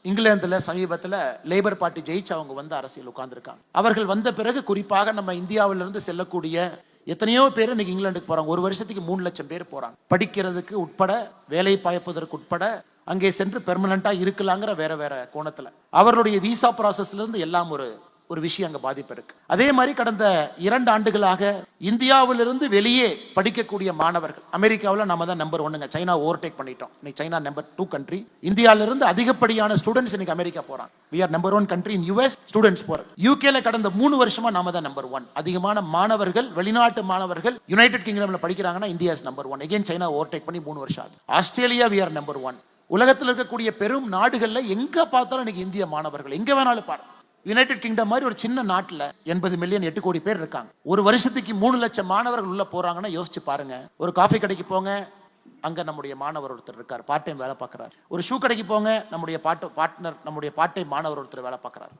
இங்கிலாந்துல சமீபத்தில் labour party ஜெயிச்சு அவங்க வந்து அரசியல் உட்கார்ந்துருக்காங்க. அவர்கள் வந்த பிறகு குறிப்பாக நம்ம இந்தியாவிலிருந்து செல்லக்கூடிய எத்தனையோ பேர் இன்னைக்கு இங்கிலாந்துக்கு போறாங்க. ஒரு வருஷத்துக்கு 3 லட்சம் பேர் போறாங்க. படிக்கிறதுக்கு உட்பட, வேலை பாய்ப்பதற்கு உட்பட, அங்கே சென்று பெர்மனண்டா இருக்கலாங்கிற வேற வேற கோணத்துல அவர்களுடைய விசா ப்ராசஸ்ல இருந்து எல்லாம் ஒரு விஷயம் அங்க பாதிப்பு இருக்கு. அதே மாதிரி கடந்த 2 ஆண்டுகளாக இந்தியாவிலிருந்து வெளியே படிக்கக்கூடிய மாணவர்கள், அமெரிக்காவில் நம்ம தான் நம்பர் 1ங்க, சைனா ஓவர்டேக் பண்ணிட்டோம். இன்னைக்கு சைனா நம்பர் 2 கண்ட்ரி. இந்தியாவிலிருந்து அதிகப்படியான ஸ்டூடெண்ட்ஸ் இன்னைக்கு அமெரிக்கா போறாங்க. we are number 1 country in US students போறது. யூகேல கடந்த 3 வருஷமா நாம தான் நம்பர் 1. அதிகமான மாணவர்கள், வெளிநாட்டு மாணவர்கள் யுனைடெட் கிங்டம்ல படிக்கிறாங்கன்னா India is number 1. Again China overtake பண்ணி 3 வருஷம் ஆகுது. Australia we are number 1. உலகத்தில் இருக்கக்கூடிய பெரும் நாடுகள்ல எங்க பார்த்தாலும் இன்னைக்கு இந்திய மாணவர்கள் எங்க வேணாலும் பாருங்க. யுனைடெட் கிங்டம் மாதிரி ஒரு சின்ன நாட்டில் 80 மில்லியன் 8 கோடி பேர் இருக்காங்க. ஒரு வருஷத்துக்கு 3 லட்சம் மாணவர்கள் உள்ள போறாங்கன்னா யோசிச்சு பாருங்க. ஒரு காஃபி கடைக்கு போங்க, அங்க நம்முடைய மாணவர் ஒருத்தர் இருக்கார், பார்ட் டைம் வேலை பார்க்கிறார். ஒரு ஷூ கடைக்கு போங்க, நம்முடைய பார்ட் டைம் மாணவர் ஒருத்தர் வேலை பார்க்கிறார்.